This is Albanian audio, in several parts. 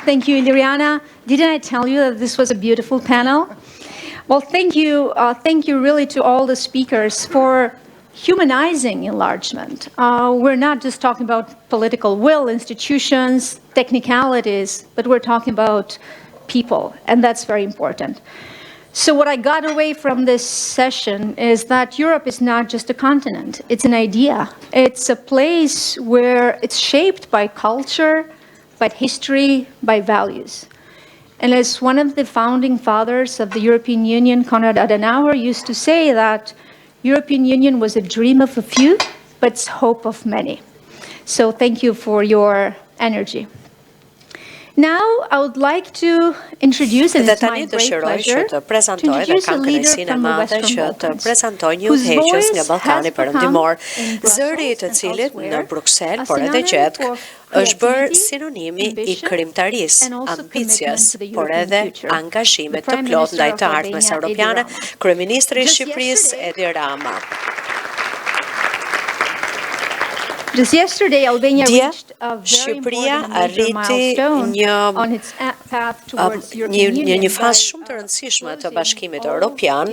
Thank you, Liliana. Didn't I tell you that this was a beautiful panel? Well, thank you really to all the speakers for humanizing enlargement. We're not just talking about political will, institutions, technicalities, but we're talking about people, and that's very important. So what I got away from this session is that Europe is not just a continent, it's an idea. It's a place where it's shaped by culture, by history, by values. And as one of the founding fathers of the European Union, Konrad Adenauer, used to say that European Union was a dream of a few, but it's hope of many. So thank you for your energy. Now I would like to introduce, and it's my great pleasure, to introduce a leader from the Western Balkans, whose voice has become in Brussels and elsewhere a synonym është bërë sinonimi I krijimtarisë, ambicjes, por edhe angazhimit të plotë ndaj të ardhmes europiane, kryeministri I Shqipërisë Edi Rama. Dje, Shqipëria arriti një fazë shumë të rëndësishme të Bashkimit Evropian,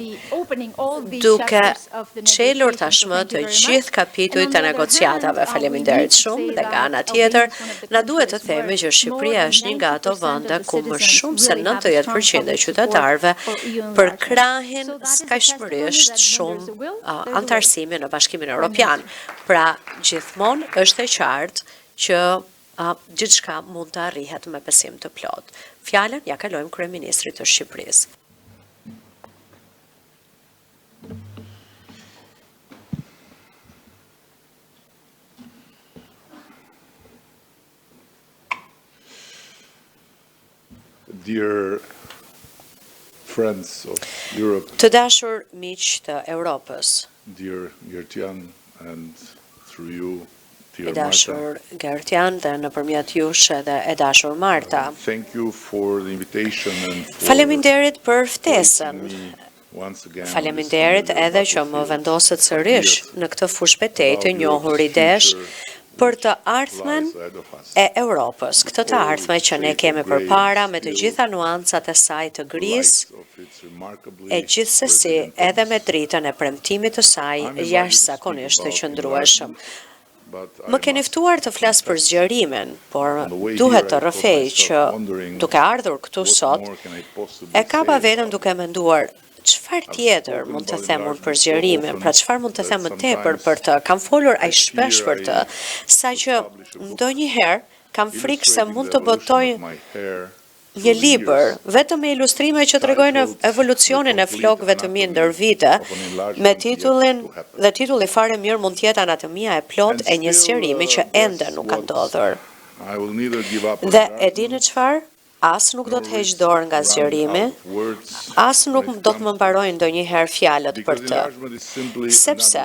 duke çelur tashmë të gjithë kapitujt të negociatave. Faleminderit shumë dhe nga ana tjetër, na duhet të themi që Shqipëria është një nga ato vende ku më shumë se 90% e qytetarëve përkrahin skajshmërisht shumë antarësimin në Bashkimin Evropian. Pra, gjithmonë është e qartë që gjithçka mund të arrihet me besim të plot. Fjalën ja kalojmë kryeministrit të Shqipërisë. Dear friends of Europe, të dashur miq të Europës, dear Gertjan, and through you, e dashur Gertjan dhe nëpërmjet jush edhe e dashur Marta. Thank you for the invitation and for Faleminderit për ftesën. Faleminderit edhe që më vendosët sërish në këtë fushbetejë të njohur idesh për të ardhmen e Europës, këtë të ardhme që ne kemi përpara me të gjitha nuancat e saj të grisë, e gjithsesi edhe me dritën e premtimit të saj jashtëzakonisht të qëndrueshëm. Më keni ftuar të flas për zgjerimin, por duhet të rrëfej që duke ardhur këtu sot, e kapa vetëm duke menduar çfarë tjetër mund të them unë për zgjerimin, pra çfarë mund të them më tepër për të. Kam folur aq shpesh për të, saqë ndonjëherë kam frikë se mund të botoj një libër vetëm me ilustrime që tregojnë evolucionin e flokëve të mi ndër vite, me titulli fare mirë mund të jetë anatomia e plot e një zgjerimi që ende nuk ka ndodhur. Dhe e dini çfarë? As nuk do të heq dorë nga zgjerimi, as nuk do të më mbarojnë ndonjëherë fjalët për të. Sepse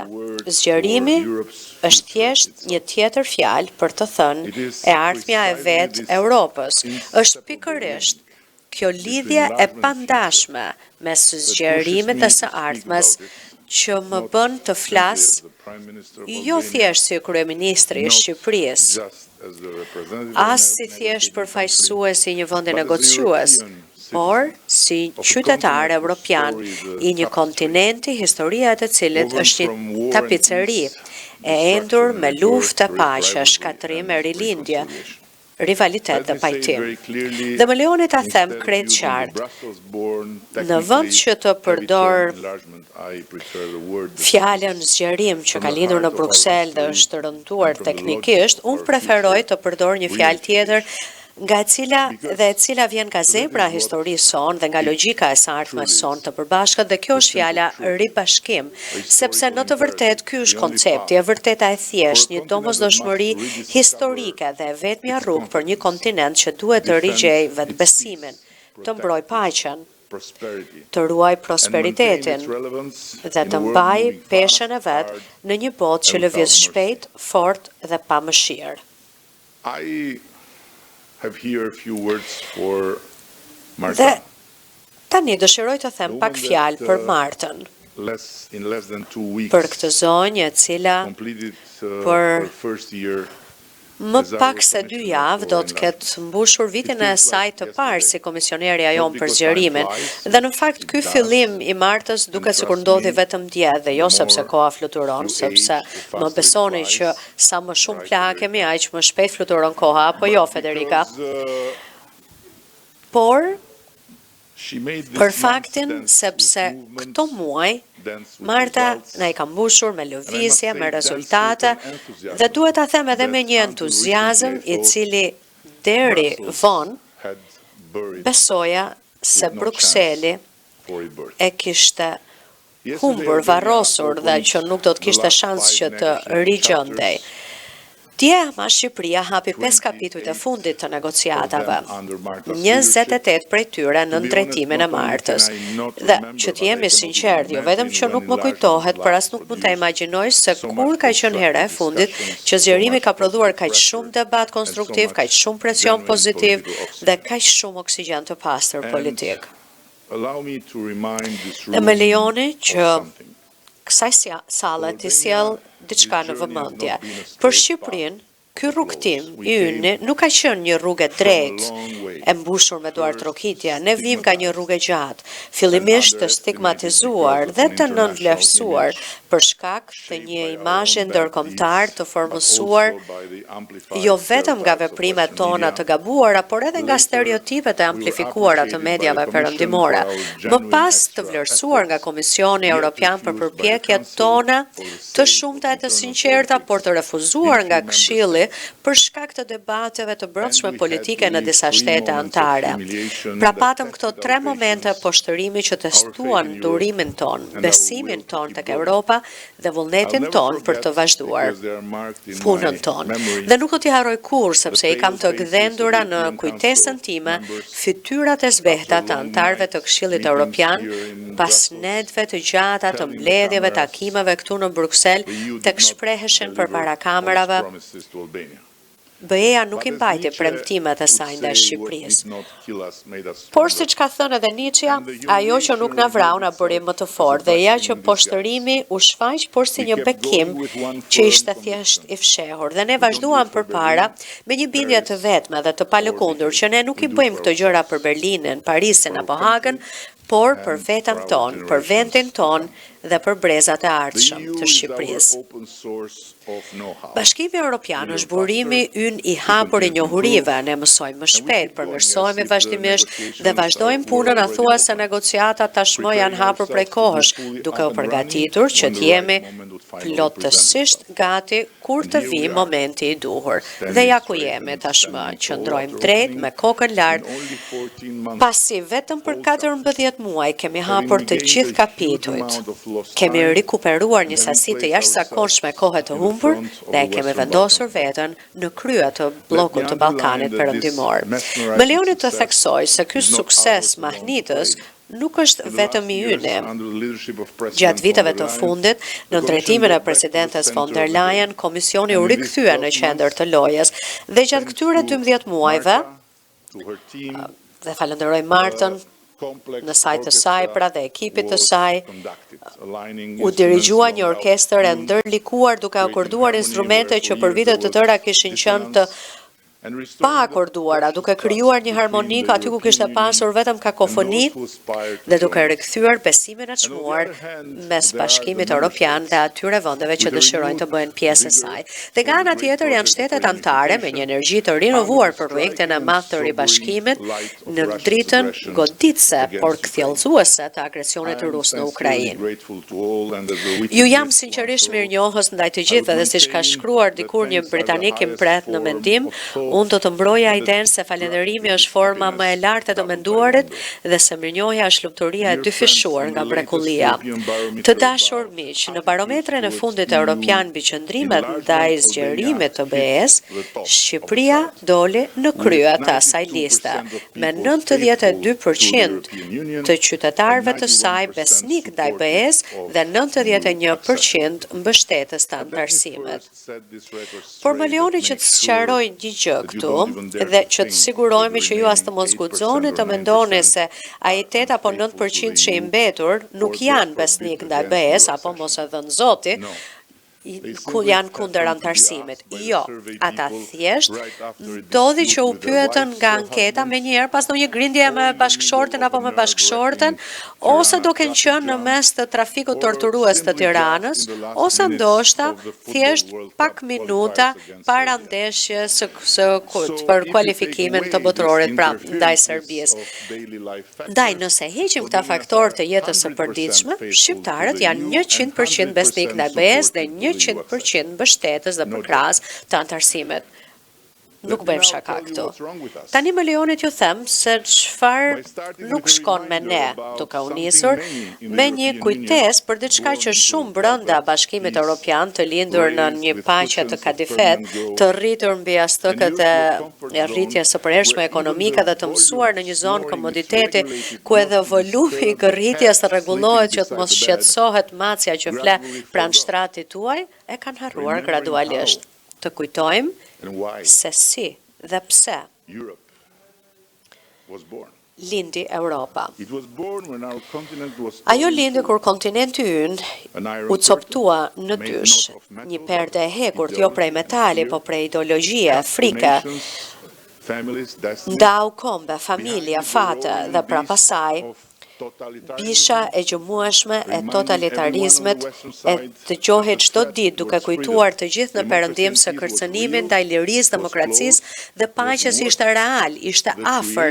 zgjerimi është thjesht një tjetër fjalë për të thënë e ardhmja e vetë Europës. Është pikërisht kjo lidhje e pandashme mes zgjerimit dhe së ardhmes që më bën të flas jo thjesht si kryeministri I Shqipërisë, as si thjesht përfaqësues I një vendi negociues, por si qytetar evropian I një kontinenti historia e të cilit është një tapiceri e endur me luftë e paqe, shkatrim e rilindje, rivalitet dhe pajtim. Dhe më lejoni ta them krejt qartë, në vend që të përdor fjalën zgjerim që ka lindur në Bruksel dhe është rënduar teknikisht, unë preferoj të përdor një fjalë tjetër e cila vjen nga zebra e historisë son dhe nga logjika e së ardhmes son të përbashkët, dhe kjo është fjala ribashkim, sepse në të vërtet ky është koncepti, e vërteta e thjesht, një domosdoshmëri historike dhe vetmja rrugë për një kontinent që duhet të rigjej vetbesimin, të mbroj paqen, të ruaj prosperitetin dhe të mbaj peshën e vet në një botë që lëviz shpejt, fort dhe pa mëshirë. Dhe tani dëshiroj të them pak fjalë për Martën, për këtë zonjë e cila për Më pak se 2 javë do të ketë mbushur vitin e saj të parë si komisionerja jonë për zgjerimin, dhe në fakt ky fillim I martës duket sikur ndodhi vetëm dje dhe jo sepse koha fluturon, sepse më besoni që sa më shumë plagë kemi aq më shpejt fluturon koha, apo jo Federica? Por për faktin sepse këto muaj Marta na I ka mbushur me lëvizje, me rezultate dhe duhet ta them edhe me një entuziazëm I cili deri vonë besoja se Brukseli e kishte humbur, varrosur dhe që nuk do të kishte shans që të rigjendej. Dje ma Shqipëria hapi 5 kapitujt e fundit të negociatave, 28 prej tyre në drejtimin e Martës. Dhe që t'jemi sinqert, jo vetëm që nuk më kujtohet, për as nuk mund të imagjinoj se kur ka qenë hera e fundit që zgjerimi ka prodhuar kaq shumë debat konstruktiv, kaq shumë presion pozitiv dhe kaq shumë oksigjen të pastër politik. Dhe më lejoni që kësaj sale t'i sjell diçka në vëmendje. Për Shqipërinë, ky rrugtim I ynë nuk ka qenë një rrugë drejtë e mbushur me duar trokitje. Ne vim nga një rrugë gjatë, fillimisht të stigmatizuar dhe të nënvlerësuar për shkak të një imazhi ndërkombëtar të formësuar jo vetëm nga veprimet tona të gabuara, por edhe nga stereotipet e amplifikuara të mediave perëndimore. Më pas të vlerësuar nga Komisioni Evropian për përpjekjet tona të shumta e të sinqerta, por të refuzuar nga Këshilli për shkak të debateve të brendshme politike në disa shtete anëtare. Pra patëm këto 3 momente poshtërimi që testuan durimin ton, besimin ton tek Europa dhe vullnetin ton për të vazhduar punën ton. Dhe nuk do t'i harroj kurrë sepse I kam të gdhendura në kujtesën time fytyrat e zbehta të anëtarëve të Këshillit Evropian pas netëve të gjata të mbledhjeve, takimeve këtu në Bruksel, tek shpreheshin përpara kamerave. BE-ja nuk I mbajti premtimet e saj ndaj Shqipërisë. Por siç ka thënë edhe Nietzsche, ajo që nuk na vrau na bëri më të fortë dhe ja që poshtërimi u shfaq por si një bekim që ishte thjesht I fshehur dhe ne vazhduam përpara me një bindje të vetme dhe të palëkundur që ne nuk I bëjmë këto gjëra për Berlinin, Parisin apo Hagën, por për vetëm ton, për vendin ton dhe për brezat e ardhshëm të Shqipërisë. Bashkimi Evropian është burimi ynë I hapur I njohurive, ne mësojmë më shpejt, përmirësohemi vazhdimisht dhe vazhdojmë punën athuase negociatat tashmë janë hapur prej kohësh, duke u përgatitur që t'jemi plotësisht gati kur të vi momenti I duhur. Dhe ja ku jemi tashmë, qëndrojmë drejt me kokën lart, pasi vetëm për 14 muaj kemi hapur të gjithë kapitujt. Kemi rikuperuar një sasi të jashtëzakonshme kohe të humbur dhe e kemi vendosur veten në krye të bllokut të Ballkanit perëndimor. Më lejoni të theksoj se ky sukses mahnitës nuk është vetëm I ynë. Gjatë viteve të fundit, në drejtimin e presidentes von der Leyen, Komisioni u rikthye në qendër të lojës dhe gjatë këtyre 12 muajve, dhe falenderoj Martën, në saj të saj, pra dhe ekipit të saj, u dirigjua një orkestër e ndërlikuar duke akorduar instrumente që për vite të tëra kishin qenë të pa akorduara, duke krijuar një harmonik aty ku kishte pasur vetëm kakofoni dhe duke rikthyer besimin e çmuar mes Bashkimit Evropian dhe atyre vendeve që dëshirojnë të bëhen pjesë e saj. Dhe nga ana tjetër janë shtetet anëtare me një energji të rinovuar për projektin e madh të ribashkimit në dritën goditëse por kthjellëzuese të agresionit rus në Ukrainë. Ju jam sinqerisht mirënjohës ndaj të gjithëve dhe siç ka shkruar dikur një britanik I mpret në mendim, unë do të mbroja idenë se falënderimi është forma më e lartë e të menduarit dhe se mirënjohja është lumturia e dyfishuar nga mrekullia. Të dashur miq, në barometrin e fundit evropian mbi qëndrimet ndaj zgjerimit të BE-s, Shqipëria doli në krye të asaj liste, me 92% të qytetarëve të saj besnik ndaj BE-s dhe 91% mbështetës të antarësimit. Por më lejoni që të sqaroj një gjë këtu dhe që të sigurohemi që ju as të mos guxoni të mendoni se ai 8 apo 9% që I mbetur nuk janë besnik ndaj BE-s apo mos e dhënë Zoti, janë kundër antarësimit. Jo, ata thjesht ndodhi që u pyetën nga anketa me njëherë pas në një grindje me bashkëshorten apo me bashkëshorten, ose duke qenë në mes të trafikut torturues të Tiranës, ose ndoshta thjesht pak minuta para ndeshjes për kualifikimin të botrorit pra ndaj Serbisë. Ndaj, nëse heqim këta faktorë të jetës së përditshme, shqiptarët janë 100% besnik ndaj BE-s dhe 100% mbështetës dhe përkras të antarësimit. Nuk bëjmë shaka këtu. Tani më lejoni t'ju them se çfarë nuk shkon me ne, duke u nisur me një kujtesë për diçka që shumë brenda Bashkimit Evropian, të lindur në një paqe të kadifet, të rritur mbi astëkët e rritjes së përhershme ekonomike dhe të mësuar në një zonë komoditeti ku edhe volumi i rritjes rregullohet që të mos shqetësohet macja që fle pranë shtratit tuaj, e kanë harruar gradualisht. Të kujtojmë se si dhe pse lindi Europa. Ajo lindi kur kontinenti ynë u coptua në dysh, një perde e hekur jo prej metali, po prej ideologjie, frike, ndau kombe, familje, fate dhe pra pasaj, bisha e gjëmueshme e totalitarizmit e të gjohet çdo ditë duke kujtuar të gjithë në perëndim se kërcënimi ndaj lirisë, demokracisë dhe paqes ishte real, ishte afër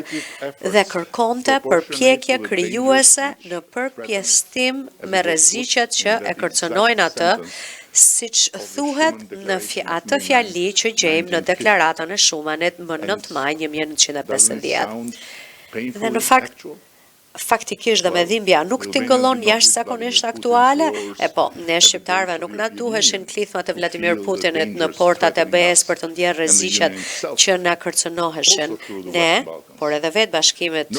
dhe kërkonte përpjekje krijuese në përpjestim me rreziqet që e kërcënojnë atë, siç thuhet në atë fjali që gjejmë në deklaratën e Schumanit më 9 maj 1950. Dhe në faktikisht dhe me dhimbja nuk tingëllon jashtëzakonisht aktuale, e po, ne shqiptarve nuk na duheshin klithmat e Vladimir Putinit në portat e BE-s për të ndjerë rreziqet që na kërcënoheshin ne, por edhe vetë Bashkimit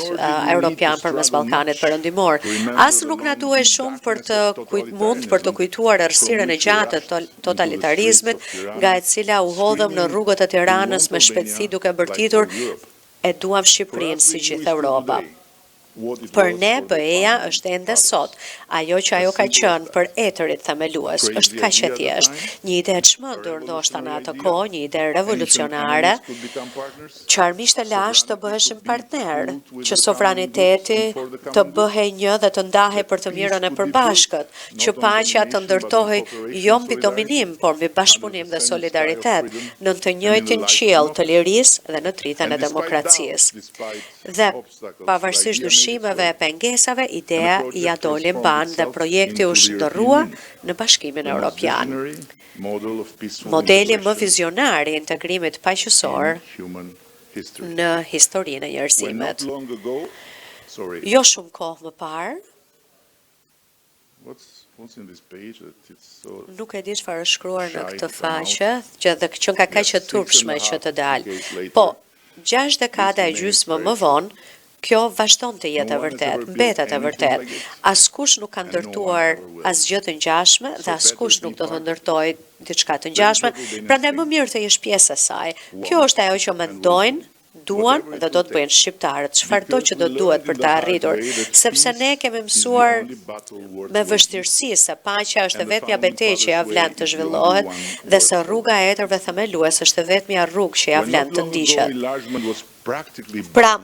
Evropian përmes Ballkanit Perëndimor. As nuk na duhej shumë për të kujtuar errësirën e gjatë të totalitarizmit, nga e cila u hodhëm në rrugët e Tiranës me shpejtësi duke bërtitur e duam Shqipërinë si gjithë Europa. Për ne, BE-ja është ende sot, ajo që ajo ka qenë për etërit themelues, është kaq e thjeshtë, një ide e çmendur ndoshta në atë kohë, një ide revolucionare, që armiqtë e lashtë të bëheshin partner, që sovraniteti të bëhej një dhe të ndahej për të mirën e përbashkët, që paqja të ndërtohej jo mbi dominim, por mbi bashkëpunim dhe solidaritet, në të njëjtin qiell të lirisë dhe në tritën e demokracisë. Dhe pavarësisht dyshimeve e pengesave, idea i doli mban dhe projekti u shndërrua në Bashkimin Evropian. Modeli më vizionar i integrimit paqësor në historinë e njerëzimit. Jo shumë kohë më parë, nuk e di çfarë është shkruar në këtë faqe, që nga kaq e turpshme që të dalë. Po, 6 dekada e gjysmë më vonë, kjo vazhdon të jetë e vërtet, mbetet e vërtet. Askush nuk ka ndërtuar asgjë të ngjashme dhe askush nuk do të ndërtojë diçka të ngjashme, prandaj më mirë të jesh pjesë e saj. Kjo është ajo që mendojnë, duan dhe do të bëjnë shqiptarët, çfarëdo që do duhet për të arritur, sepse ne kemi mësuar me vështirësi se paqja është vetmja betejë që ja vlen të zhvillohet dhe se rruga e etërve themelues është vetmja rrugë që ja vlen të ndiqet. Pra,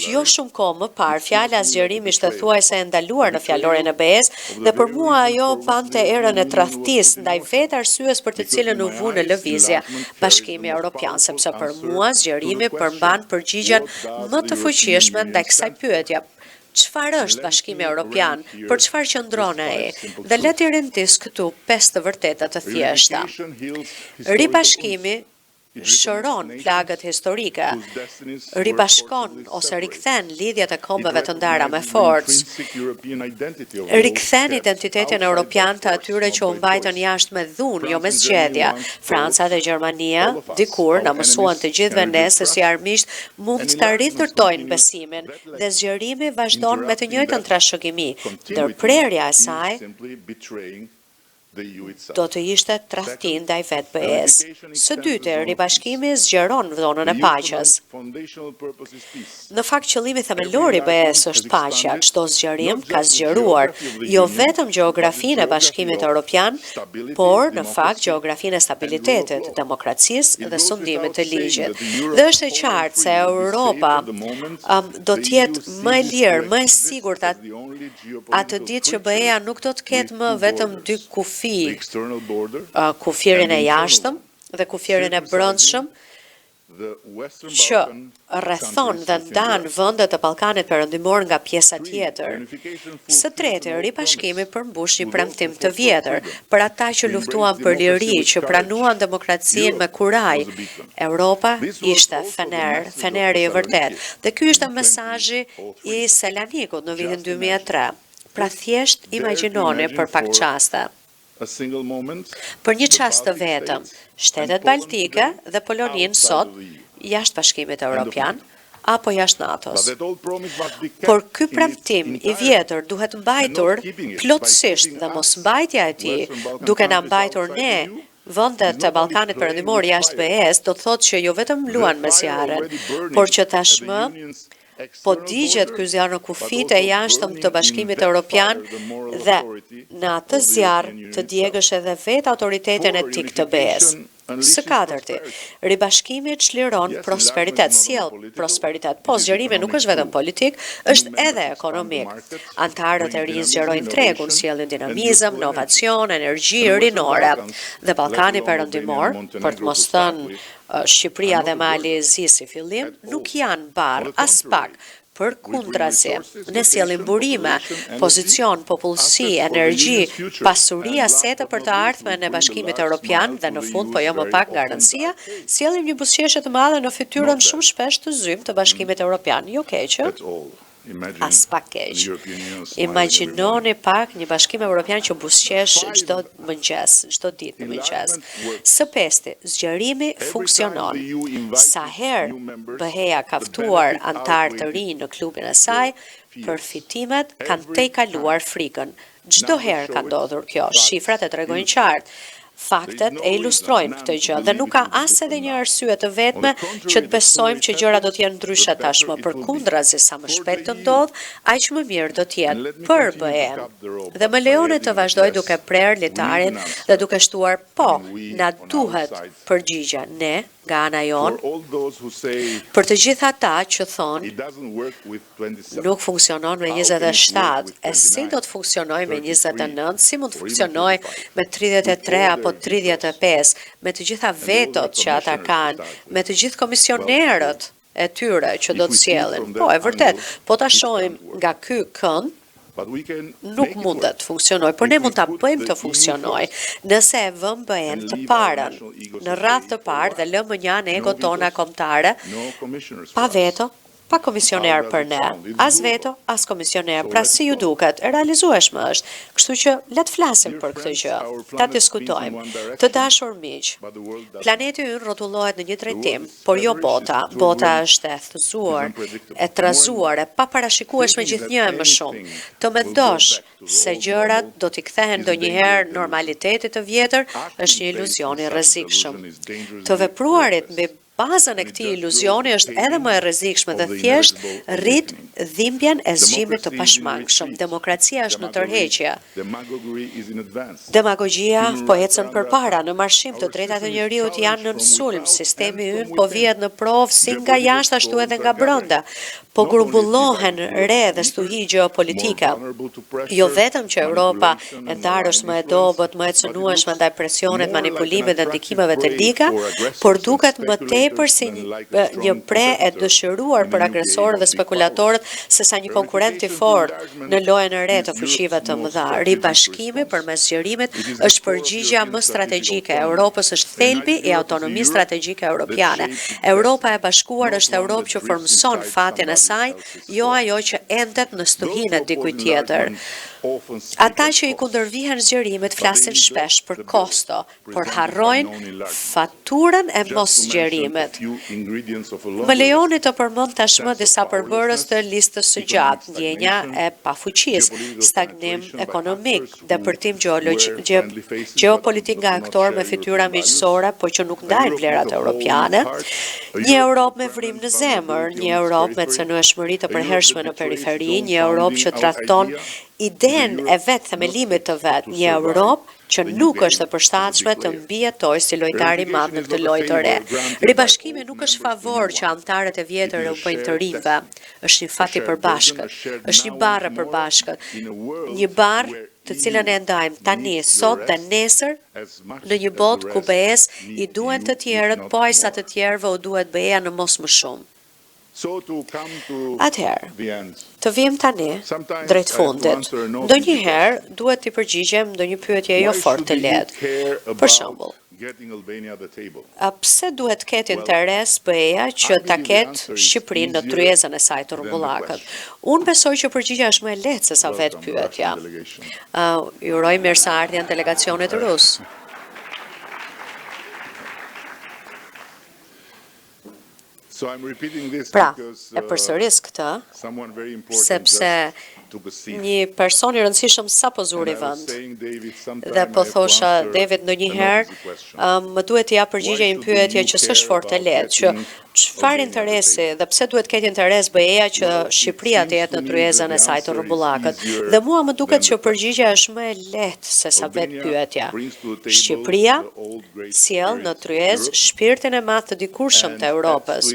jo shumë kohë më parë, fjala zgjerimi ishte thuajse e ndaluar në fjalorin e BE-s dhe për mua ajo pante erën e tradhtisë ndaj vetë arsyes për të cilën u vu në lëvizje Bashkimi Evropian, sepse për mua zgjerimi përmban përgjigjen më të fuqishme ndaj kësaj pyetje. Çfarë është Bashkimi Evropian? Për çfarë qëndron ai? Dhe le të rindis këtu 5 të vërteta të thjeshta. Ribashkimi shëron plagët historike, ribashkon ose rikthen lidhjet e kombeve të ndara me forcë, rikthen identitetin evropian të atyre që u mbajtën jashtë me dhunë, jo me zgjedhje. Franca dhe Gjermania dikur na mësuan të gjithëve ne se si armiqt mund të rindërtojnë besimin dhe zgjerimi vazhdon me të njëjtën trashëgimi, ndërprerja e saj do të ishte tradhti ndaj vetë BE-s. Së dyti, ribashkimi zgjeron dhonën e paqes. Në fakt, qëllimi themelor i BE-s është paqja. Çdo zgjerim ka zgjeruar jo vetëm gjeografinë e Bashkimit Evropian, por në fakt gjeografinë e stabilitetit, demokracisë dhe sundimit të ligjit. Dhe është e qartë se Europa do të jetë më e lirë, më e sigurt atë ditë që BE-ja nuk do të ketë më vetëm dy kufi, kufirin e jashtëm dhe kufirin e brendshëm, që rrethon dhe ndan vendet e Ballkanit Perëndimor nga pjesa tjetër. Së treti, ribashkimi përmbush një premtim të vjetër për ata që luftuan për liri, që pranuan demokracinë me kuraj. Europa ishte feneri i vërtet. Dhe ky ishte mesazhi i Selanikut në vitin 2003. Pra thjesht imagjinoni për pak çaste. Për një çast të vetëm, shtetet baltike dhe Poloninë sot jashtë Bashkimit Evropian apo jashtë NATO-s. Por ky premtim i vjetër duhet mbajtur plotësisht dhe mos mbajtja e tij, duke na mbajtur ne vendet e Ballkanit Perëndimor jashtë BE-s, do të thotë që jo vetëm luan me zjarrin, por që tashmë po digjet ky zjarr në kufit e jashtëm të Bashkimit Evropian dhe në atë zjarr të djegësh edhe vetë autoritetin etik të BE-s. Së katërti, ribashkimi çliron prosperitet, sjell prosperitet. Po zgjerimi nuk është vetëm politik, është edhe ekonomik. Antarët e rinj zgjerojnë tregun, sjellin dinamizëm, inovacion, energji rinore. Dhe Ballkani Perëndimor, për të mos thënë Shqipëria dhe Malezi si fillim, nuk janë barë as pak. Për kundrazi, ne sjellim burime, pozicion, popullsi, energji, pasuri, asete për të ardhmen e Bashkimit Evropian dhe në fund, po jo më pak nga rëndësia, sjellim një buzëqeshje të madhe në fytyrën shumë shpesh të zymë të Bashkimit Evropian. Jo keqë? As pak keq. Imagjinoni pak një Bashkim Evropian që buzëqesh çdo mëngjes, çdo ditë në mëngjes. Së pesti, zgjerimi funksionon. Sa herë BE-ja ka ftuar antar të rinj në klubin e saj, përfitimet kanë tejkaluar frikën. Çdo herë ka ndodhur kjo, shifrat e tregojnë qartë. Faktet e ilustrojnë këtë gjë dhe nuk ka as edhe një arsye të vetme që të besojmë që gjërat do të jenë ndryshe tashmë. Përkundrazi, sa më shpejt të ndodh, aq më mirë do të jetë për BE-n. Dhe më lejoni të vazhdoj duke prerë litarin dhe duke shtuar po, na duhet përgjigje ne nga ana jon, për të gjithë ata që thonë nuk funksionon me 27, e si do të funksionoj me 29, si mund të funksionoj me 33 apo 35, me të gjitha vetot që ata kanë, me të gjithë komisionerët e tyre që do të sjellin. Po, e vërtet, po ta shohim nga ky kënd, nuk mundet të funksionoj, por ne mund ta bëjmë të funksionoj nëse e vëmë BE-n të parën, në radhë të parë dhe lëmë njanë egot tona kombëtare, pa veto, pa komisioner për ne, as veto, as komisioner, pra si ju duket, e realizueshme është, kështu që le të flasim për këtë gjë, ta diskutojmë. Të dashur miq, planeti ynë rrotullohet në një drejtim, por jo bota. Bota është e thëzuar, e trazuar, e paparashikueshme gjithnjë e më shumë. Të mendosh se gjërat do t'i kthehen ndonjëherë normalitetit të vjetër është një iluzion i rrezikshëm. Të vepruarit mbi bazën e këtij iluzioni është edhe më e rrezikshme dhe thjesht rrit dhimbjen e zgjimit të pashmangshëm. Demokracia është në tërheqje. Demagogjia po ecën përpara, në marshim të drejtat e njeriut janë në sulm, sistemi ynë po vihet në provë si nga jashtë ashtu edhe nga brenda. Po grumbullohen re dhe stuhi gjeopolitike. Jo vetëm që Europa e ndarë është më e dobët, më e cënueshme ndaj presionet, manipulimit dhe ndikimeve të liga, por duket më tepër si një pre e dëshiruar për agresorët dhe spekulatorët sesa një konkurrent i fortë në lojën e re të fuqive të mëdha. Ribashkimi përmes zgjerimit është përgjigjja më strategjike e Europës, është thelbi i autonomisë strategjike europiane. Europa e bashkuar është Europë që formson fatin e saj, jo ajo që endet në stuhinë e dikujt tjetër. Ata që i kundërvihen zgjerimit flasin shpesh për kosto, por harrojnë faturën e mos zgjerimit. Më lejoni të përmend tashmë disa përbërës të listës së gjatë: ndjenja e pafuqisë, stagnim ekonomik, depërtim gjeopolitik nga aktorë me fytyra miqësore, por që nuk ndajnë vlerat europiane, një Europë me vrim në zemër, një Europë me cënueshmëri të përhershme në periferi, një Europë që trajton idenë e vetë themelimit të vetë, një Europë që nuk është e përshtatshme të mbijetojë si lojtar i madh në këtë lojë të re. Ribashkimi nuk është favor që anëtarët e vjetër u bëjnë të rinjve, është një fat i përbashkët, është një barë e përbashkët, një barë të cilën e ndajmë tani, sot dhe nesër, në një botë ku BE-s i duhen të tjerët, po aq sa të tjerëve u duhet BE-ja në mos më shumë. Atëherë, të vim tani, drejt fundit, ndonjëherë duhet t'i përgjigjem ndonjë pyetje jo fort të lehtë. Për shembull, pse duhet ketë interes BE-ja që ta ketë Shqipërinë në tryezën e saj të rrumbullakët? Unë besoj që përgjigjja është më e lehtë se sa vetë pyetja. Ju uroj mirëseardhjen delegacionit rus. Pra, e përsëris këtë, sepse një person i rëndësishëm sapo zuri vend. Dhe po thosha, David, ndonjëherë më duhet t'i jap përgjigje një pyetje që s'është fort e lehtë, që çfarë interesi dhe pse duhet ketë interes BE-ja që Shqipëria të jetë në tryezën e saj të rrumbullakët. Dhe mua më duket që përgjigjja është më e lehtë se sa vetë pyetja. Shqipëria sjell në tryezë shpirtin e madh të dikurshëm të Europës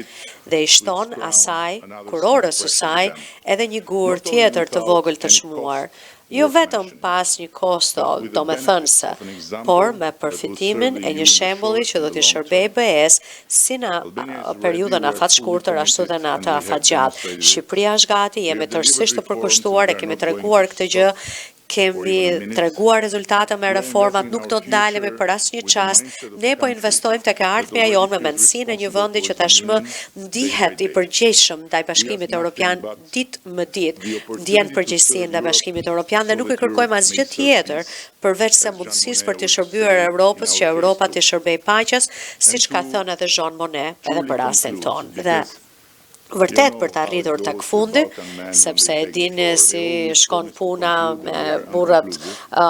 dhe i shton asaj, kurorës së saj, edhe një gur tjetër të vogël të çmuar. Jo vetëm pas një kosto domethënëse, por me përfitimin e një shembulli që do t'i shërbejë BE-s si në periudhën afat shkurtër ashtu dhe në atë afat gjatë. Shqipëria është gati, jemi tërësisht të përkushtuar, e kemi treguar këtë gjë, kemi treguar rezultate me reformat, nuk do të ndalemi për asnjë çast. Ne po investojmë tek e ardhmja jonë me mendsinë e një vendi që tashmë ndihet i përgjegjshëm ndaj Bashkimit Evropian ditë më ditë, ndjen përgjegjësinë ndaj Bashkimit Evropian dhe nuk i kërkojmë asgjë tjetër përveç se mundësisë për të shërbyer Europës, që Europa të shërbejë paqes, siç ka thënë edhe Jean Monnet edhe për rastin tonë. Dhe vërtet për të arritur tek fundi, sepse e dini si shkon puna me burrat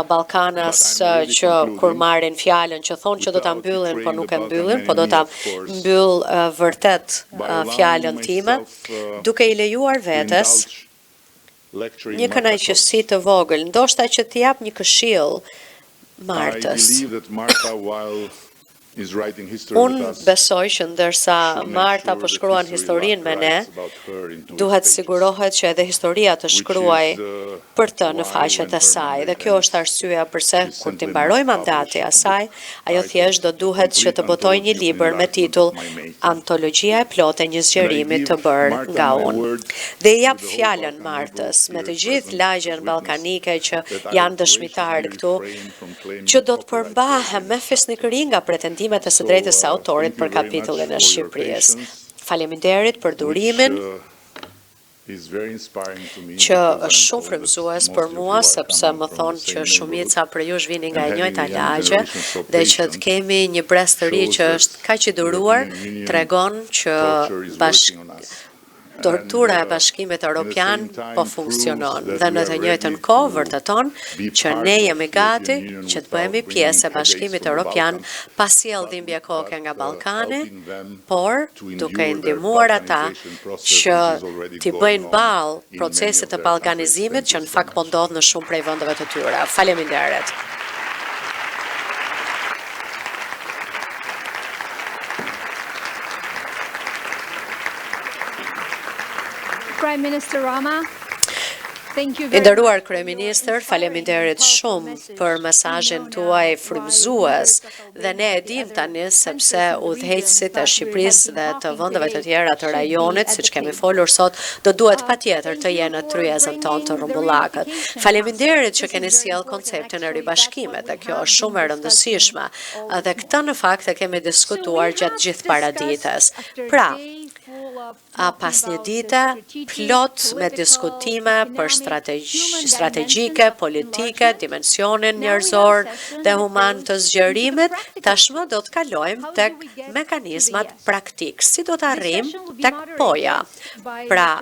Ballkanas që kur marrin fjalën që thonë që do ta mbyllin, po nuk e mbyllin, po do ta mbyll vërtet fjalën time, duke i lejuar vetes një kënaqësi të vogël, ndoshta që t'i jap një këshill Martës. Unë besoj që ndërsa Marta po shkruan historinë me ne, duhet sigurohet që edhe historia të shkruaj për të në faqet e saj. Dhe kjo është arsyeja pse kur t'i mbaroj mandati asaj, ajo thjesht do duhet që të botoj një libër me titull Antologjia e plotë e një zgjerimi të bërë nga unë. Dhe i jap fjalën Martës, me të gjithë lagjen ballkanike që janë dëshmitarë këtu, që do të përmbahem me fisnikëri nga pretendimet e së drejtës së autorit për kapitullin e Shqipërisë. Faleminderit për durimin që është shumë frymëzues për mua, sepse më thonë që shumica për jush vini nga e njëjta lagje dhe që të kemi një brez të ri që është kaq i duruar, tregon që tortura e Bashkimit Evropian po funksionon dhe në të njëjtën kohë vërteton që ne jemi gati që të bëhemi pjesë e Bashkimit Evropian pa sjellë dhimbje koke nga Ballkani, por duke i ndihmuar ata që t'i bëjnë ballë procesit të ballkanizimit që në fakt po ndodh në shumë prej vendeve të tyre. Faleminderit. Prime Minister Rama, thank you very much. Nderuar kryeministër, faleminderit shumë për mesazhin tuaj frymëzues dhe ne e dim tani sepse udhëheqësit e Shqipërisë dhe të vendeve të tjera të rajonit, siç kemi folur sot, do duhet patjetër të jenë në tryezën tonë të rrumbullakët. Faleminderit që keni sjell konceptin e ribashkimit dhe kjo është shumë e rëndësishme. Dhe këtë në fakt e kemi diskutuar gjatë gjithë paradites. Pra, pas një dite plot me diskutime për strategjike, politike, dimensionin njerëzor dhe human të zgjerimit, tashmë do të kalojmë tek mekanizmat praktik. Si do të arrim tek poja? Pra,